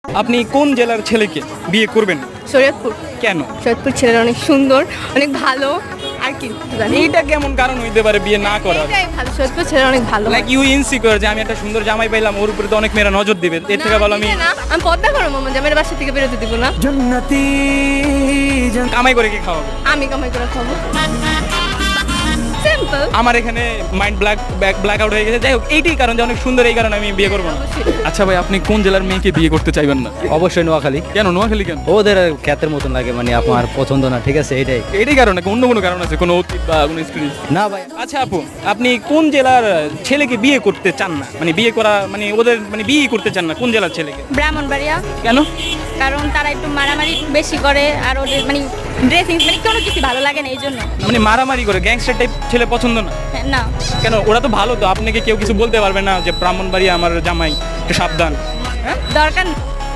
আপনি কোন জেলার ছেলেকে বিয়ে করবেন? শরীয়তপুর। কেন? শরীয়তপুর ছেলেরা অনেক সুন্দর, অনেক ভালো, আর কি জানি এইটা কেমন কারণ হইতে পারে বিয়ে না করার? এটাই ভালো, শরীয়তপুর ছেলেরা অনেক ভালো। লাইক ইউ ইনসিকিউর যে আমি একটা সুন্দর জামাই পাইলাম, ওর উপরে তো অনেক মেয়েরা নজর দিবে, এর থেকে ভালো আমি আমি পদ্মা করবো, মামা জামের বাসা থেকে বেরোতে দিব না। কামাই করে কি খাওয়াবো? আমি কামাই করে খাবো, সিম্পল। আমার এখানে মাইন্ড ব্ল্যাক আউট হয়ে গেছে। যাই হোক, এইটাই কারণ যে অনেক সুন্দর, এই কারণে আমি বিয়ে করবো না। আচ্ছা ভাই, আপনি কোন জেলার মেয়েকে বিয়ে করতে চাইবেন না? অবশ্যই নোয়াখালী। কেন নোয়াখালী কেন? ওদের খ্যাতের মতন লাগে, মানে আমার পছন্দ না, ঠিক আছে এটাই। এটাই কারণ নাকি অন্য কোনো কারণ আছে, কোনো অতীত বা কোনো এক্সপিরিয়েন্স? না ভাই, আচ্ছা আপু, আপনি কোন জেলার ছেলেকে বিয়ে করতে চান না? মানে বিয়ে করা মানে ওদের মানে বিয়ে করতে চান না কোন জেলার ছেলেকে? ব্রাহ্মণবাড়িয়া। কেন? কারণ তারা একটু মারামারি বেশি করে, আর ওদের মানে ড্রেসিং মানে কোনো কিছু ভালো লাগে না, এই জন্য। মানে মারামারি করে গ্যাংস্টার টাইপ ছেলে পছন্দ না? না, কেন? ওরা তো ভালো, তো আপনাকে কেউ কিছু বলতে পারবে না যে ব্রাহ্মণবাড়িয়া আমার জামাই, একটু সাবধান? দরকার